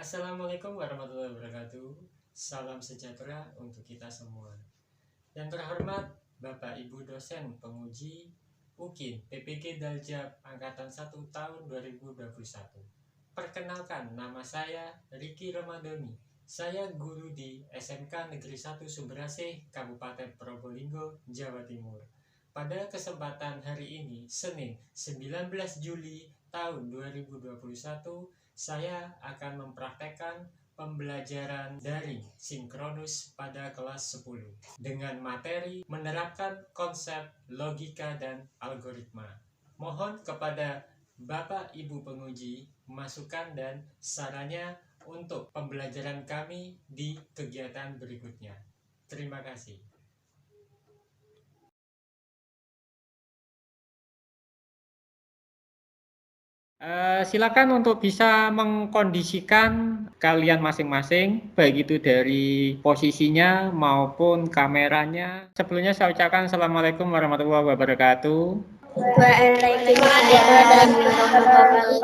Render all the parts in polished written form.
Assalamualaikum warahmatullahi wabarakatuh. Salam sejahtera untuk kita semua. Yang terhormat Bapak Ibu dosen penguji UKIN PPG Daljab Angkatan 1 tahun 2021. Perkenalkan, nama saya Riki Ramadhani. Saya guru di SMK Negeri 1 Sumberasih, Kabupaten Probolinggo, Jawa Timur. Pada kesempatan hari ini, Senin 19 Juli tahun 2021, saya akan mempraktekkan pembelajaran daring sinkronus pada kelas 10 dengan materi menerapkan konsep logika dan algoritma. Mohon kepada Bapak Ibu penguji masukan dan sarannya untuk pembelajaran kami di kegiatan berikutnya. Terima kasih. Silakan untuk bisa mengkondisikan kalian masing-masing, baik itu dari posisinya maupun kameranya. Sebelumnya saya ucapkan Assalamualaikum warahmatullahi wabarakatuh. Waalaikumsalam warahmatullahi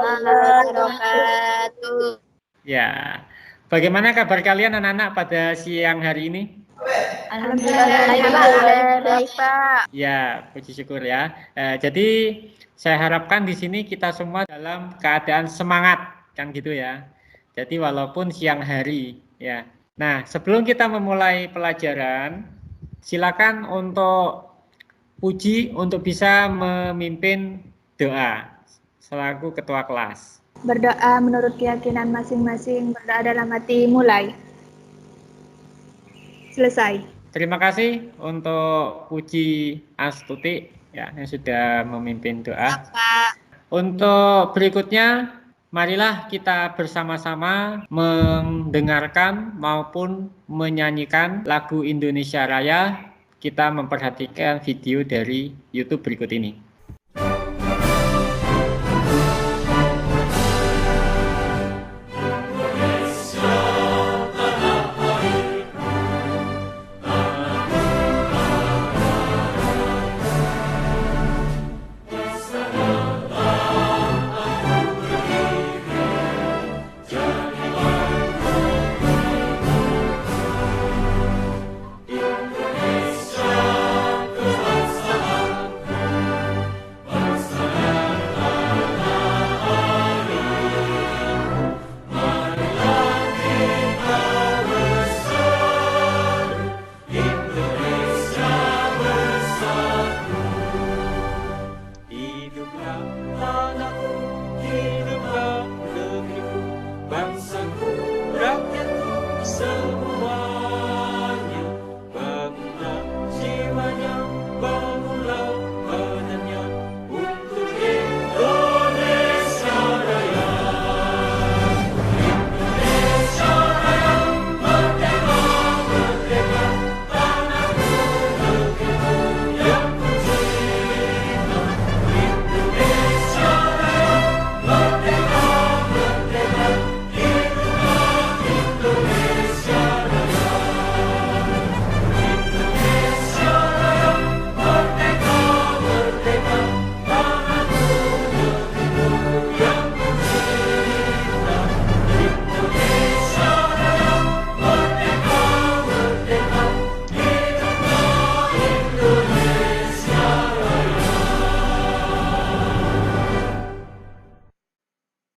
wabarakatuh. Ya, bagaimana kabar kalian anak-anak pada siang hari ini? Alhamdulillah baik, Pak. Ya, puji syukur ya. Jadi saya harapkan di sini kita semua dalam keadaan semangat, kan gitu ya. Jadi walaupun siang hari, ya. Nah, sebelum kita memulai pelajaran, silakan untuk Puji untuk bisa memimpin doa selaku ketua kelas. Berdoa menurut keyakinan masing-masing, berdoa dalam hati, mulai. Selesai. Terima kasih untuk Puji Astuti ya yang sudah memimpin doa. Pak. Untuk berikutnya, marilah kita bersama-sama mendengarkan maupun menyanyikan lagu Indonesia Raya. Kita memperhatikan video dari YouTube berikut ini.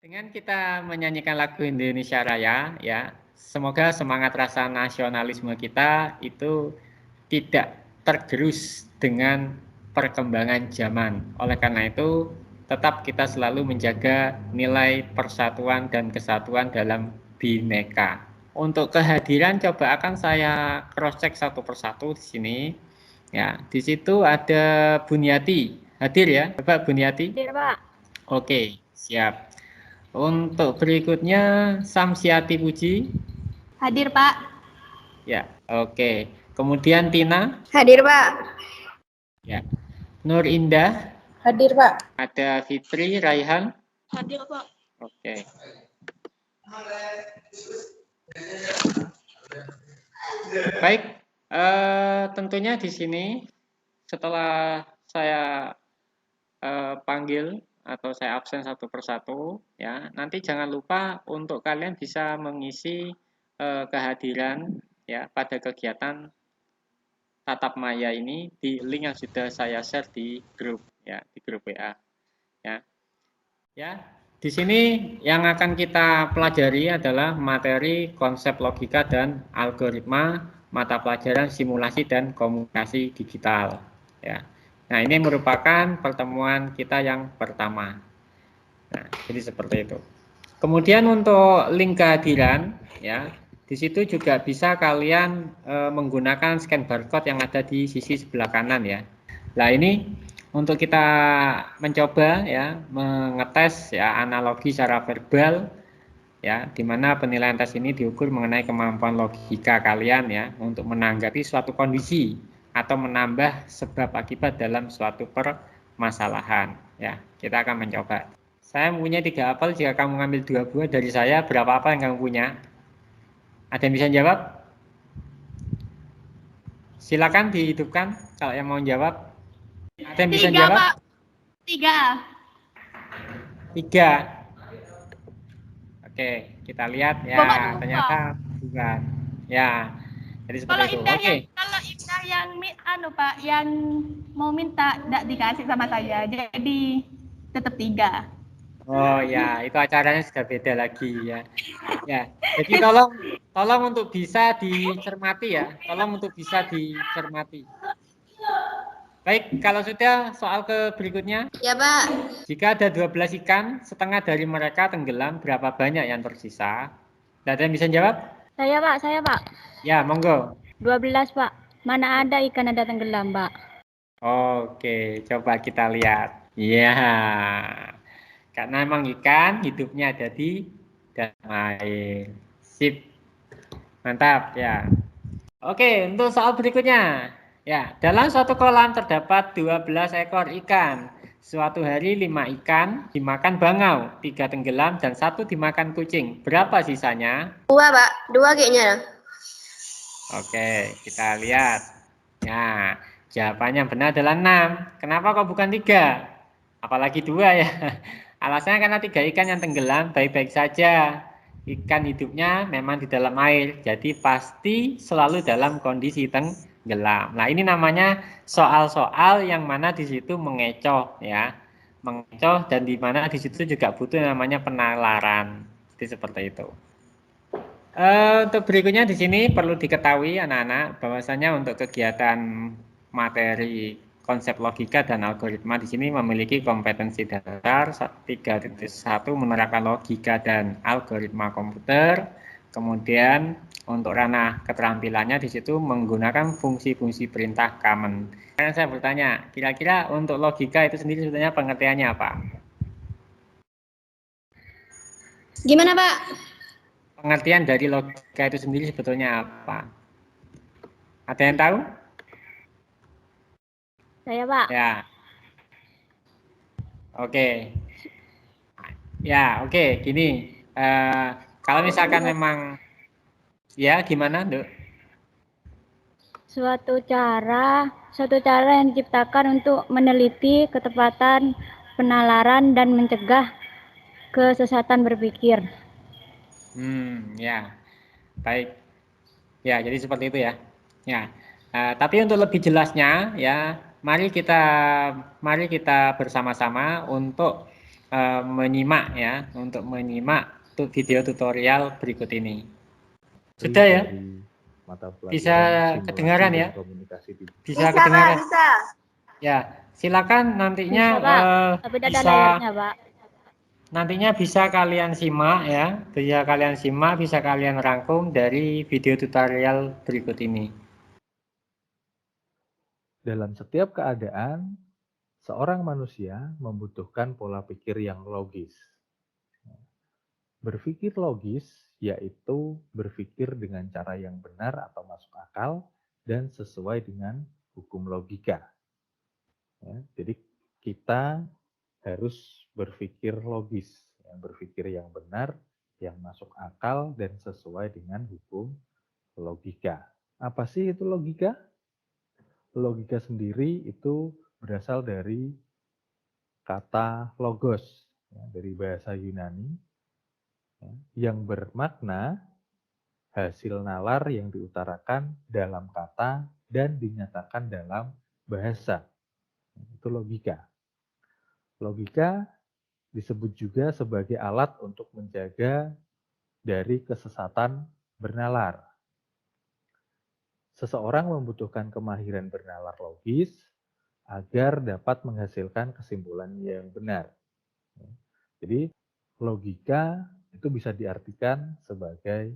Dengan kita menyanyikan lagu Indonesia Raya, ya, semoga semangat rasa nasionalisme kita itu tidak tergerus dengan perkembangan zaman. Oleh karena itu, tetap kita selalu menjaga nilai persatuan dan kesatuan dalam Bhinneka. Untuk kehadiran coba akan saya cross check satu persatu di sini. Ya, di situ ada Buniati. Hadir ya, Bapak Buniati? Hadir, Pak. Oke, siap. Untuk berikutnya Samsiati Puji. Hadir, Pak. Ya, oke. Kemudian Tina. Hadir, Pak. Ya. Nur Indah. Hadir, Pak. Ada Fitri Raihan. Hadir, Pak. Oke. Baik, tentunya di sini setelah saya panggil atau saya absen satu persatu ya. Nanti jangan lupa untuk kalian bisa mengisi kehadiran ya pada kegiatan tatap maya ini di link yang sudah saya share di grup ya, di grup WA ya. Ya, di sini yang akan kita pelajari adalah materi konsep logika dan algoritma mata pelajaran simulasi dan komunikasi digital ya. Nah, ini merupakan pertemuan kita yang pertama. Nah, jadi seperti itu. Kemudian untuk link kehadiran ya, di situ juga bisa kalian menggunakan scan barcode yang ada di sisi sebelah kanan ya. Nah, ini untuk kita mencoba ya mengetes ya analogi secara verbal ya, di mana penilaian tes ini diukur mengenai kemampuan logika kalian ya untuk menanggapi suatu kondisi atau menambah sebab akibat dalam suatu permasalahan ya. Kita akan mencoba. Saya mempunyai 3 apel, jika kamu ngambil 2 buah dari saya, berapa apel yang kamu punya? Ada yang bisa jawab? Silakan dihidupkan kalau yang mau jawab. Ada yang bisa jawab? Pak. 3. 3. Oke, kita lihat ya, ternyata bukan. Ya, jadi seperti itu. Oke. Kalau Indah Pak, yang mau minta tidak dikasih sama saya, jadi tetap 3. Oh ya, itu acaranya sudah beda lagi ya. Ya, jadi tolong untuk bisa dicermati ya. Tolong untuk bisa dicermati. Baik, kalau sudah soal ke berikutnya. Ya, Pak. Jika ada 12 ikan, setengah dari mereka tenggelam, berapa banyak yang tersisa? Tidak ada yang bisa jawab? Saya, Pak. Ya, monggo. 12, Pak. Mana ada ikan ada tenggelam, Pak? Oke, coba kita lihat. Ya, karena memang ikan hidupnya ada di dalam air. Sip, mantap ya. Oke, untuk soal berikutnya. Ya, dalam suatu kolam terdapat 12 ekor ikan. Suatu hari 5 ikan dimakan bangau, 3 tenggelam, dan 1 dimakan kucing. Berapa sisanya? 2, Pak. 2 kayaknya. Oke, kita lihat. Nah, jawabannya benar adalah 6. Kenapa kok bukan 3? Apalagi 2 ya. Alasannya karena 3 ikan yang tenggelam baik-baik saja. Ikan hidupnya memang di dalam air, jadi pasti selalu dalam kondisi tenggelam. Nah, ini namanya soal-soal yang mana di situ mengecoh ya. Mengecoh dan di mana di situ juga butuh namanya penalaran. Jadi seperti itu. Untuk berikutnya di sini perlu diketahui anak-anak bahwasanya untuk kegiatan materi konsep logika dan algoritma di sini memiliki kompetensi dasar 3.1 menerapkan logika dan algoritma komputer. Kemudian untuk ranah keterampilannya di situ menggunakan fungsi-fungsi perintah common. Sekarang saya bertanya, kira-kira untuk logika itu sendiri sebetulnya pengertiannya apa? Gimana, Pak? Pengertian dari logika itu sendiri sebetulnya apa? Ada yang tahu? Saya, Pak. Ya. Oke. Ya, oke. Gini, kalau misalkan memang, ya gimana, Nduk? Suatu cara yang diciptakan untuk meneliti ketepatan penalaran dan mencegah kesesatan berpikir. Ya. Baik. Ya, jadi seperti itu ya. Ya. Tapi untuk lebih jelasnya ya, mari kita bersama-sama untuk menyimak ya, untuk menyimak video tutorial berikut ini. Sudah ya? Bisa kedengaran ya? Bisa kedengaran. Bisa. Ya, silakan nantinya Bisa, Pak. Tapi tidak ada layarnya, Pak. Nantinya bisa kalian simak ya, bisa kalian rangkum dari video tutorial berikut ini. Dalam setiap keadaan, seorang manusia membutuhkan pola pikir yang logis. Berpikir logis yaitu berpikir dengan cara yang benar atau masuk akal dan sesuai dengan hukum logika. Ya, jadi kita harus berpikir logis, berpikir yang benar, yang masuk akal dan sesuai dengan hukum logika. Apa sih itu logika? Logika sendiri itu berasal dari kata logos ya, dari bahasa Yunani ya, yang bermakna hasil nalar yang diutarakan dalam kata dan dinyatakan dalam bahasa. Itu logika. Logika disebut juga sebagai alat untuk menjaga dari kesesatan bernalar. Seseorang membutuhkan kemahiran bernalar logis agar dapat menghasilkan kesimpulan yang benar. Jadi, logika itu bisa diartikan sebagai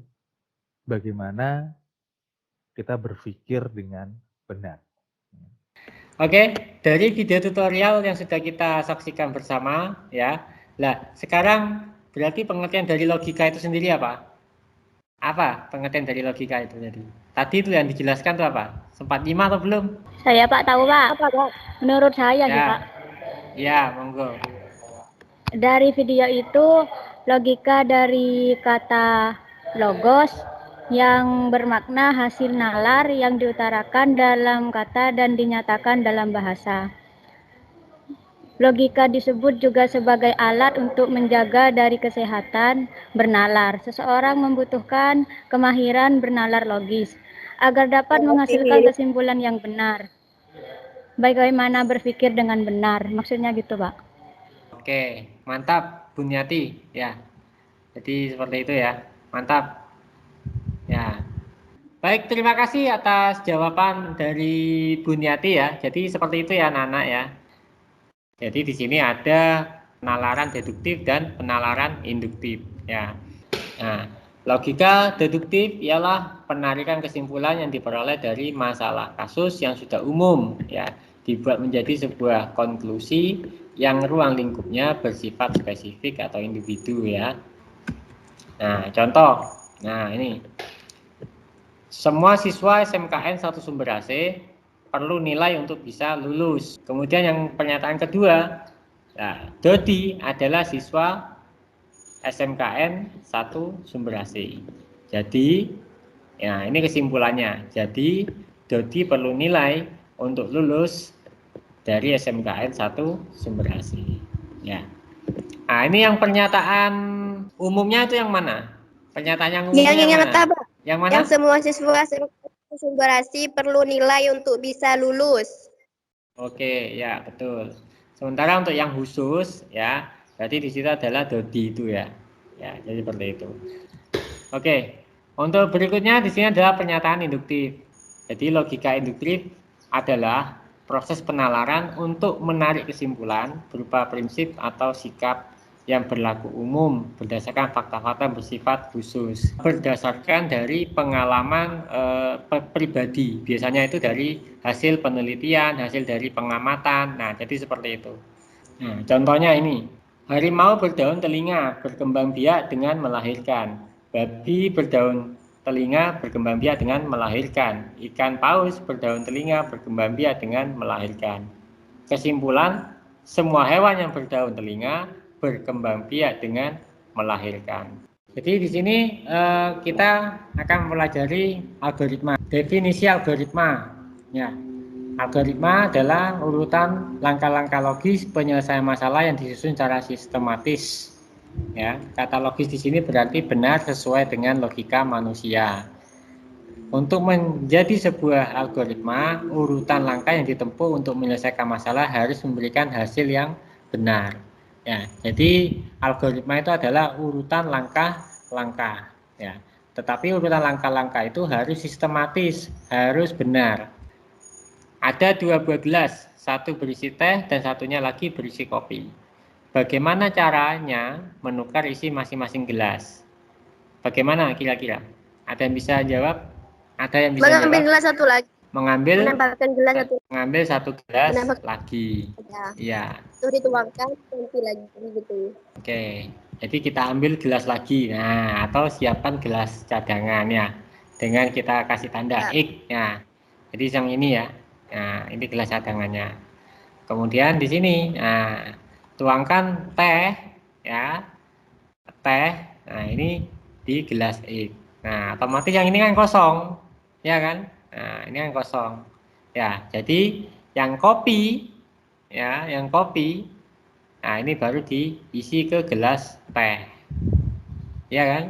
bagaimana kita berpikir dengan benar. Oke, dari video tutorial yang sudah kita saksikan bersama, ya. Nah, sekarang berarti pengertian dari logika itu sendiri apa? Apa pengertian dari logika itu tadi? Tadi itu yang dijelaskan itu apa? Sempat nyimak atau belum? Saya Pak tahu Pak. Menurut saya sih Ya, Pak. ya, monggo. Dari video itu logika dari kata logos yang bermakna hasil nalar yang diutarakan dalam kata dan dinyatakan dalam bahasa. Logika disebut juga sebagai alat untuk menjaga dari kesehatan bernalar. Seseorang membutuhkan kemahiran bernalar logis agar dapat menghasilkan kesimpulan yang benar. Bagaimana berpikir dengan benar, maksudnya gitu Pak. Oke, mantap Bunyati ya. Jadi seperti itu ya. Mantap. Ya. Baik, terima kasih atas jawaban dari Bunyati ya. Jadi seperti itu ya anak-anak ya. Jadi di sini ada penalaran deduktif dan penalaran induktif ya. Nah, logika deduktif ialah penarikan kesimpulan yang diperoleh dari masalah kasus yang sudah umum ya, dibuat menjadi sebuah konklusi yang ruang lingkupnya bersifat spesifik atau individu ya. Nah, contoh. Nah, ini. Semua siswa SMKN 1 Sumber AC perlu nilai untuk bisa lulus. Kemudian yang pernyataan kedua, nah, Dodi adalah siswa SMKN 1 Sumber AC. Jadi, ya ini kesimpulannya. Jadi, Dodi perlu nilai untuk lulus dari SMKN 1 Sumber AC. Ya. Nah, ini yang pernyataan umumnya itu yang mana? Pernyataan yang umumnya yang mana? Yang mana? Yang semua siswa Sumber AC perlu nilai untuk bisa lulus. Oke, ya betul. Sementara untuk yang khusus, ya, berarti di situ adalah Dodi itu ya. Ya, jadi seperti itu. Oke, untuk berikutnya di sini adalah pernyataan induktif. Jadi logika induktif adalah proses penalaran untuk menarik kesimpulan berupa prinsip atau sikap yang berlaku umum berdasarkan fakta-fakta bersifat khusus, berdasarkan dari pengalaman pribadi, biasanya itu dari hasil penelitian, hasil dari pengamatan. Nah, jadi seperti itu. Nah, contohnya ini, harimau berdaun telinga berkembang biak dengan melahirkan, babi berdaun telinga berkembang biak dengan melahirkan, ikan paus berdaun telinga berkembang biak dengan melahirkan. Kesimpulan, semua hewan yang berdaun telinga berkembang biak dengan melahirkan. Jadi di sini kita akan mempelajari algoritma. Definisi algoritma. Ya, algoritma adalah urutan langkah-langkah logis penyelesaian masalah yang disusun secara sistematis. Ya, kata logis di sini berarti benar sesuai dengan logika manusia. Untuk menjadi sebuah algoritma, urutan langkah yang ditempuh untuk menyelesaikan masalah harus memberikan hasil yang benar. Ya, jadi algoritma itu adalah urutan langkah-langkah. Ya, tetapi urutan langkah-langkah itu harus sistematis, harus benar. Ada 2 buah gelas, satu berisi teh dan satunya lagi berisi kopi. Bagaimana caranya menukar isi masing-masing gelas? Bagaimana kira-kira? Ada yang bisa jawab? Ada yang bisa Mengambil jawab? gelas satu lagi. Mengambil Menambahkan gelas satu. gelas Menambah- lagi. Ya. Ya. Itu dituangkan nanti lagi gitu. Oke. Jadi kita ambil gelas lagi. Nah, atau siapkan gelas cadangan ya. Dengan kita kasih tanda X ya. Jadi yang ini ya. Nah, ini gelas cadangannya. Kemudian di sini nah, tuangkan teh ya. Teh. Nah, ini di gelas X. Nah, otomatis yang ini kan kosong. Ya kan? Nah, ini yang kosong. Ya, jadi yang kopi ya, yang kopi Nah, ini baru diisi ke gelas teh. Ya kan?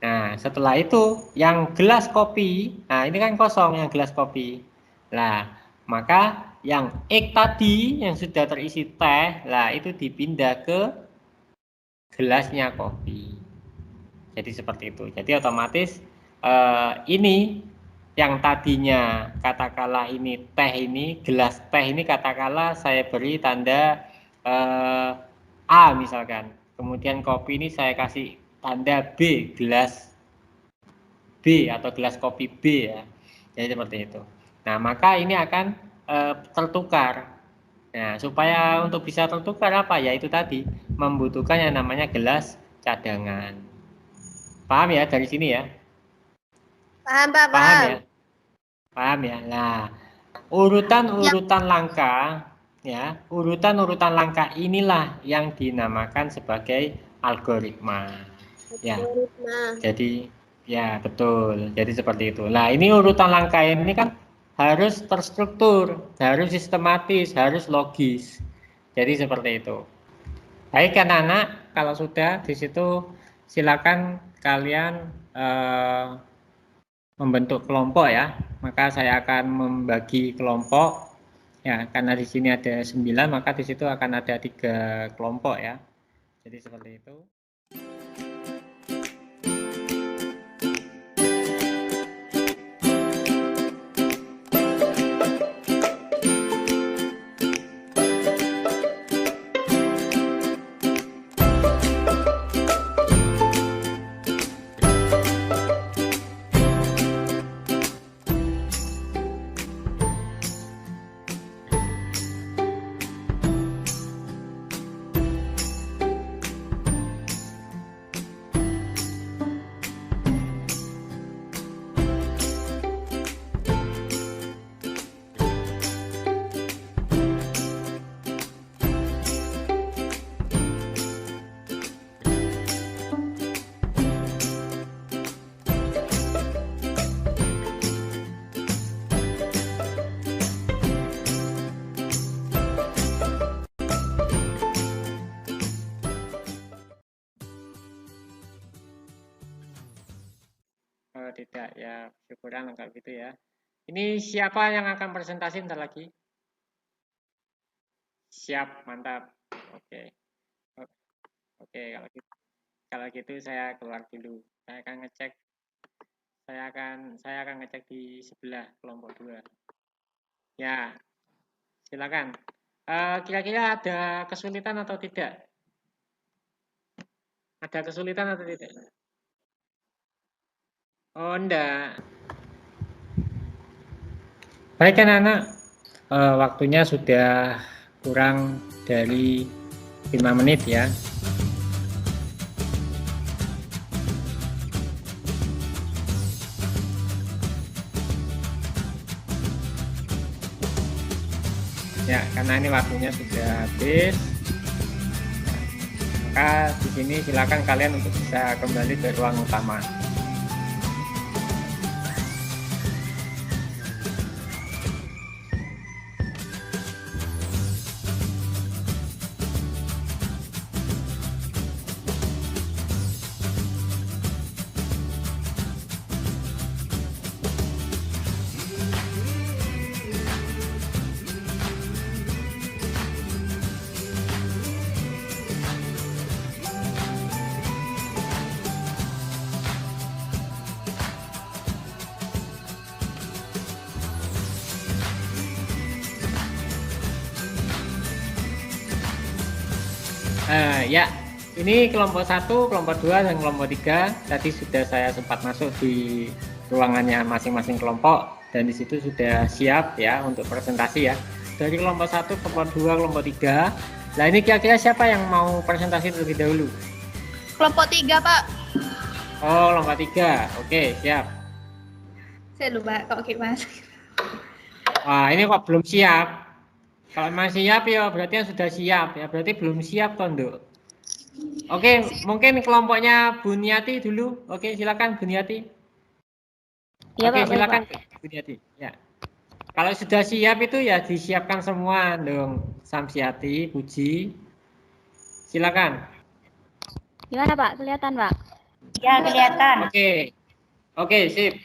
Nah, setelah itu yang gelas kopi, nah ini kan kosong yang gelas kopi. Nah, maka yang ek tadi yang sudah terisi teh, lah itu dipindah ke gelasnya kopi. Jadi seperti itu. Jadi otomatis ini yang tadinya katakanlah ini teh ini, gelas teh ini katakanlah saya beri tanda A misalkan. Kemudian kopi ini saya kasih tanda B, gelas B atau gelas kopi B ya. Jadi seperti itu. Nah, maka ini akan tertukar. Nah, supaya untuk bisa tertukar apa? Ya itu tadi, membutuhkan yang namanya gelas cadangan. Paham ya dari sini ya? Paham, Pak, Paham paham. ya? Paham ya? Nah, urutan-urutan langkah ya, urutan-urutan langkah inilah yang dinamakan sebagai algoritma. Ya. Algoritma. Jadi ya betul. Jadi seperti itu. Nah, ini urutan langkah ini kan harus terstruktur, harus sistematis, harus logis. Jadi seperti itu. Baik kan anak, kalau sudah di situ silakan kalian membentuk kelompok ya. Maka saya akan membagi kelompok. Ya, karena di sini ada 9, maka di situ akan ada 3 kelompok ya. Jadi seperti itu. Oh, tidak ya, syukuran enggak gitu ya. Ini siapa yang akan presentasi bentar lagi? Siap, mantap. Oke. Oke, kalau gitu saya keluar dulu. Saya akan ngecek di sebelah kelompok 2. Ya, silakan. Kira-kira ada kesulitan atau tidak? Ada kesulitan atau tidak? Oh, enggak. Baik kan anak, waktunya sudah kurang dari 5 menit ya. Ya, karena ini waktunya sudah habis. Maka di sini silakan kalian untuk bisa kembali ke ruang utama. Ya, ini kelompok 1, kelompok 2, dan kelompok 3 tadi sudah saya sempat masuk di ruangannya masing-masing kelompok dan di situ sudah siap ya untuk presentasi ya. Dari kelompok 1, kelompok 2, kelompok 3. Nah, ini kira-kira siapa yang mau presentasi terlebih dahulu? Kelompok 3, Pak. Oh, kelompok 3. Oke, siap. Saya lupa kok Mas. Wah, ini kok belum siap. Kalau masih siap ya berarti yang sudah siap ya, berarti belum siap Tondo. Oke, mungkin kelompoknya Bu Niati dulu. Oke, silakan Bu Niati. Ya, Oke, Pak, silakan Pak. Bu Niati. Ya. Kalau sudah siap itu ya disiapkan semua dong. Samsiati, Puji. Silakan. Gimana Pak? Kelihatan Pak? Ya, kelihatan. Oke, sip.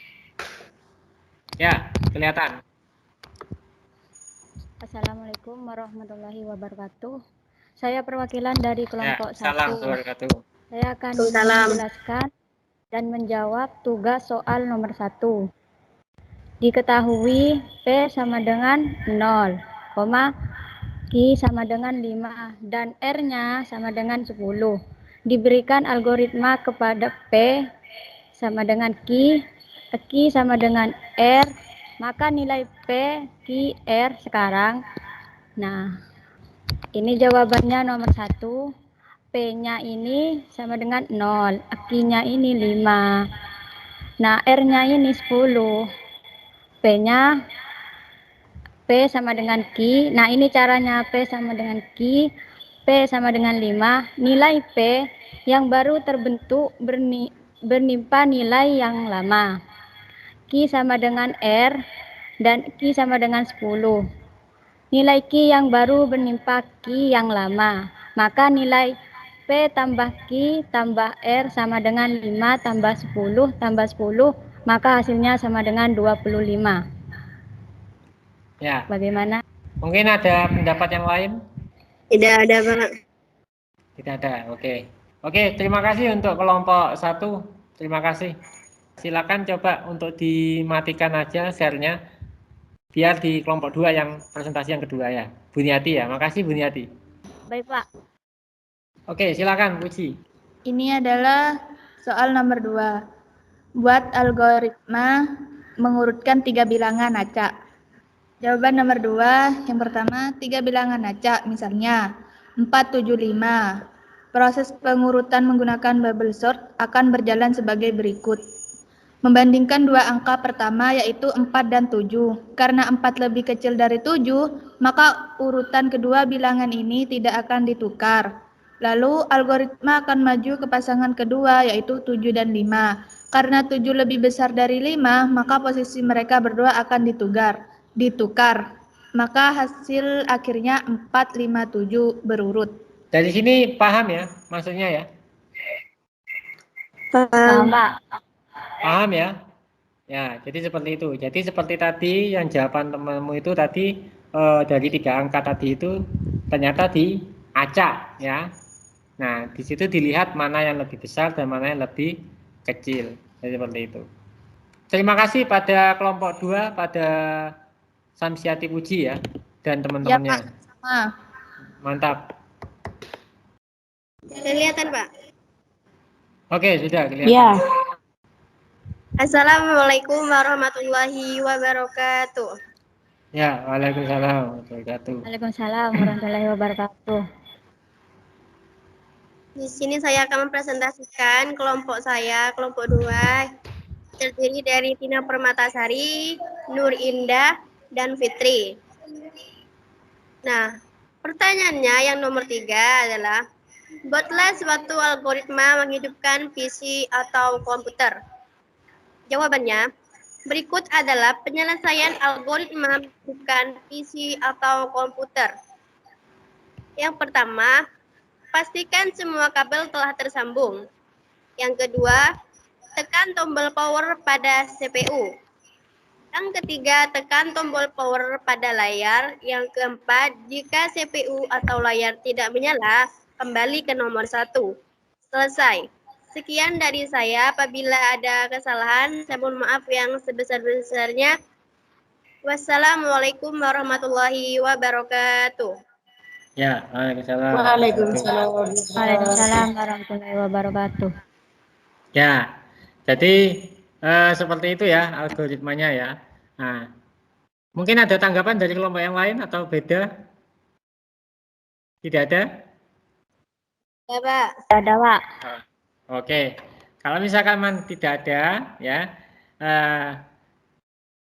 Ya, kelihatan. Assalamualaikum warahmatullahi wabarakatuh. Saya perwakilan dari Ya, kelompok salam 1. wabarakatuh. Saya akan Waalaikumsalam. menjelaskan dan menjawab tugas soal nomor 1. Diketahui P sama dengan 0, Q sama dengan 5, dan R-nya sama dengan 10. Diberikan algoritma kepada P sama dengan Q sama dengan R, maka nilai P, Q, R sekarang. Nah, ini jawabannya nomor 1. P-nya ini sama dengan 0, Q-nya ini 5. Nah, R-nya ini 10. P-nya P sama dengan Q. Nah, ini caranya P sama dengan Q. P sama dengan 5. Nilai P yang baru terbentuk bernimpa nilai yang lama. Q sama dengan R dan Q sama dengan 10. Nilai Q yang baru bernimpa Q yang lama. Maka nilai P tambah Q tambah R sama dengan 5 tambah 10 tambah 10. Maka hasilnya sama dengan 25. Ya, Bagaimana? mungkin ada pendapat yang lain? Tidak ada, Pak. Tidak ada, oke. Oke, terima kasih untuk kelompok 1. Terima kasih. Silakan coba untuk dimatikan aja share-nya. Biar di kelompok 2 yang presentasi yang kedua ya. Buniati ya, makasih Buniati. Baik Pak. Oke, silakan Puji. Ini adalah soal nomor 2. Buat algoritma mengurutkan 3 bilangan acak. Jawaban nomor 2, yang pertama 3 bilangan acak, misalnya 475. Proses pengurutan menggunakan bubble sort akan berjalan sebagai berikut. Membandingkan dua angka pertama yaitu 4 dan 7. Karena 4 lebih kecil dari 7, maka urutan kedua bilangan ini tidak akan ditukar. Lalu algoritma akan maju ke pasangan kedua yaitu 7 dan 5. Karena 7 lebih besar dari 5, maka posisi mereka berdua akan ditukar. Maka hasil akhirnya 4, 5, 7 berurut. Dari sini paham ya maksudnya ya? Paham Pak. Paham ya? Ya, jadi seperti itu. Jadi seperti tadi yang jawaban temanmu itu tadi dari 3 angka tadi itu ternyata diacak ya. Nah, di situ dilihat mana yang lebih besar dan mana yang lebih kecil. Jadi seperti itu. Terima kasih pada kelompok 2, pada Samsiati Puji ya dan teman-temannya. Ya, Pak. Sama. Mantap. Kelihatan, Pak. Oke, sudah kelihatan. Ya. Assalamualaikum warahmatullahi wabarakatuh. Ya, waalaikumsalam warahmatullahi wabarakatuh. Waalaikumsalam warahmatullahi wabarakatuh. Di sini saya akan mempresentasikan kelompok saya, kelompok 2, terdiri dari Tina Permatasari, Nur Indah, dan Fitri. Nah, pertanyaannya yang nomor 3 adalah, buatlah suatu algoritma menghidupkan PC atau komputer. Jawabannya, berikut adalah penyelesaian algoritma menghidupkan PC atau komputer. Yang pertama, pastikan semua kabel telah tersambung. Yang kedua, tekan tombol power pada CPU. Yang ketiga, tekan tombol power pada layar. Yang keempat, jika CPU atau layar tidak menyala, kembali ke nomor 1. Selesai. Sekian dari saya. Apabila ada kesalahan, saya mohon maaf yang sebesar-besarnya. Wassalamualaikum warahmatullahi wabarakatuh. Ya, waalaikumsalam. Waalaikumsalam warahmatullahi wabarakatuh. Ya, jadi seperti itu ya algoritmanya ya. Nah, mungkin ada tanggapan dari kelompok yang lain atau beda? Tidak ada? Ya, Pak. Ada Pak. Oke, kalau misalkan tidak ada, ya,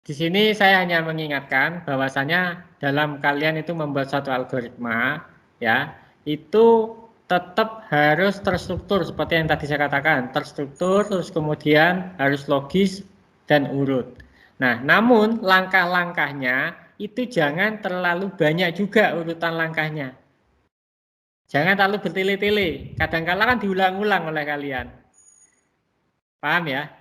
di sini saya hanya mengingatkan bahwasanya dalam kalian itu membuat satu algoritma, ya, itu tetap harus terstruktur seperti yang tadi saya katakan, terstruktur, terus kemudian harus logis dan urut. Nah, namun langkah-langkahnya itu jangan terlalu banyak juga urutan langkahnya. Jangan terlalu bertele-tele. Kadang-kala kan diulang-ulang oleh kalian. Paham ya?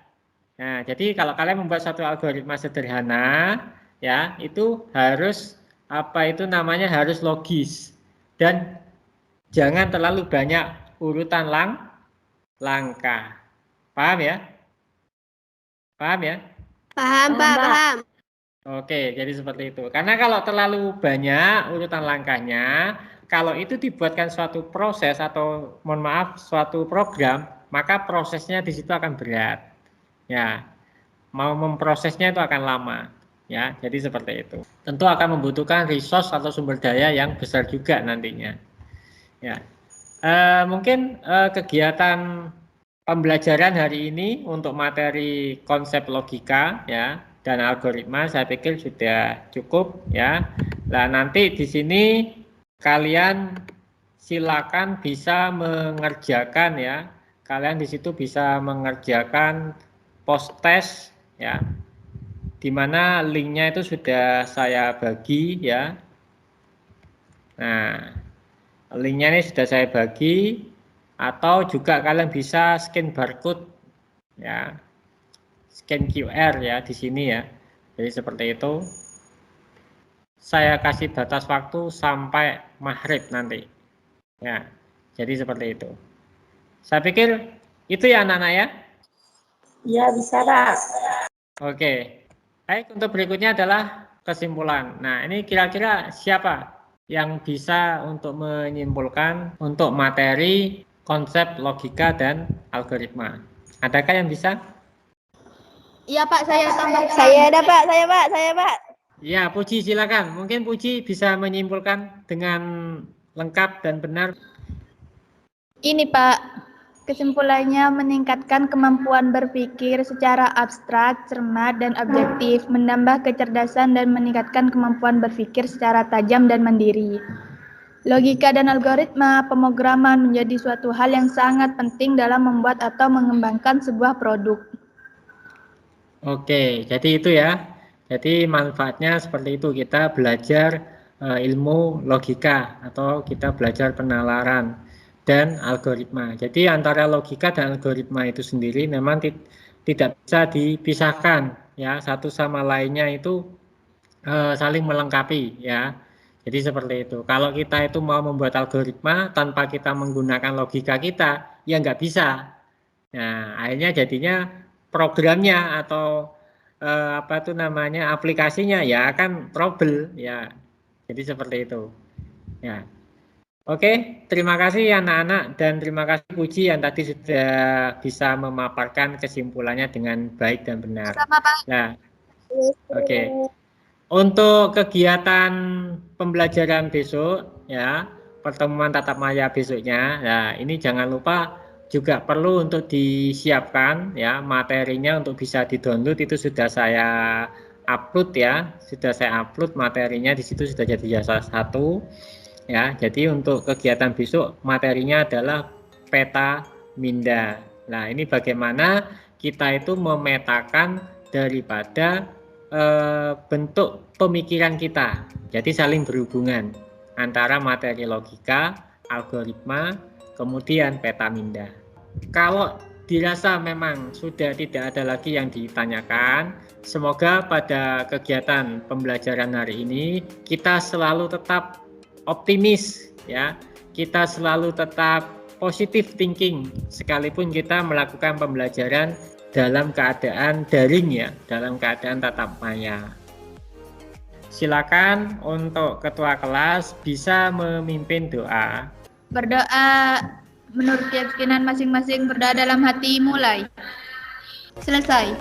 Nah, jadi kalau kalian membuat satu algoritma sederhana, ya, itu harus harus logis dan jangan terlalu banyak urutan langkah. Paham ya? Paham ya? Paham, Pak, paham. Oke, jadi seperti itu. Karena kalau terlalu banyak urutan langkahnya, kalau itu dibuatkan suatu proses atau mohon maaf suatu program, maka prosesnya di situ akan berat. Ya, mau memprosesnya itu akan lama. Ya, jadi seperti itu. Tentu akan membutuhkan resource atau sumber daya yang besar juga nantinya. Ya, mungkin kegiatan pembelajaran hari ini untuk materi konsep logika, ya, dan algoritma saya pikir sudah cukup, ya. Nah, nanti di sini kalian silakan bisa mengerjakan, ya. Kalian di situ bisa mengerjakan post test, ya, di mana linknya itu sudah saya bagi, ya. Nah, linknya ini sudah saya bagi, atau juga kalian bisa scan barcode, ya, scan QR, ya, di sini, ya. Jadi seperti itu. Saya kasih batas waktu sampai maghrib nanti, ya. Jadi seperti itu. Saya pikir itu ya anak-anak ya. Iya, bisa, Pak. Oke, baik, untuk berikutnya adalah kesimpulan. Nah, ini kira-kira siapa yang bisa untuk menyimpulkan untuk materi konsep logika dan algoritma? Adakah yang bisa? Iya Pak, saya tambahkan. Saya ada, Pak. Saya, Pak. Ya, Puji silakan. Mungkin Puji bisa menyimpulkan dengan lengkap dan benar. Ini Pak, kesimpulannya meningkatkan kemampuan berpikir secara abstrak, cermat, dan objektif, menambah kecerdasan dan meningkatkan kemampuan berpikir secara tajam dan mandiri. Logika dan algoritma pemrograman menjadi suatu hal yang sangat penting dalam membuat atau mengembangkan sebuah produk. Oke, jadi itu ya. Jadi manfaatnya seperti itu, kita belajar ilmu logika atau kita belajar penalaran dan algoritma. Jadi antara logika dan algoritma itu sendiri memang tidak bisa dipisahkan, ya, satu sama lainnya itu saling melengkapi, ya. Jadi seperti itu. Kalau kita itu mau membuat algoritma tanpa kita menggunakan logika kita, ya nggak bisa. Nah, akhirnya jadinya programnya atau aplikasinya ya akan trouble, ya. Jadi seperti itu, ya. Oke, terima kasih anak-anak dan terima kasih Puji yang tadi sudah bisa memaparkan kesimpulannya dengan baik dan benar. Sama Pak. Nah, oke. Untuk kegiatan pembelajaran besok, ya, pertemuan tatap maya besoknya, nah ini jangan lupa juga perlu untuk disiapkan, ya, materinya untuk bisa di-download itu sudah saya upload, ya, sudah saya upload materinya di situ sudah jadi salah satu. Ya, jadi untuk kegiatan besok materinya adalah peta minda. Nah, ini bagaimana kita itu memetakan daripada bentuk pemikiran kita. Jadi saling berhubungan antara materi logika, algoritma, kemudian peta minda. Kalau dirasa memang sudah tidak ada lagi yang ditanyakan, semoga pada kegiatan pembelajaran hari ini kita selalu tetap optimis, ya, kita selalu tetap positive thinking sekalipun kita melakukan pembelajaran dalam keadaan daring, ya, dalam keadaan tatap maya. Silakan untuk ketua kelas bisa memimpin doa. Berdoa menurut keyakinan masing-masing, berdoa dalam hati, mulai. Selesai.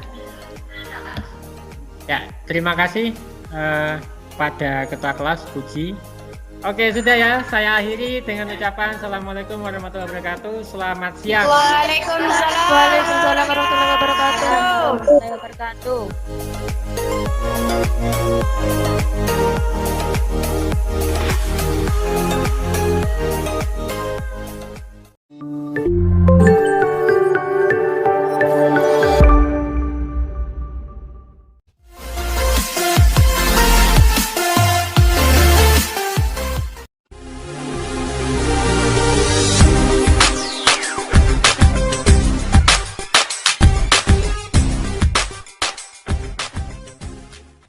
Ya, terima kasih pada ketua kelas Puji. Oke, sudah ya, saya akhiri dengan ucapan Assalamualaikum warahmatullahi wabarakatuh. Selamat siang. Waalaikumsalam. Waalaikumsalam warahmatullahi wabarakatuh.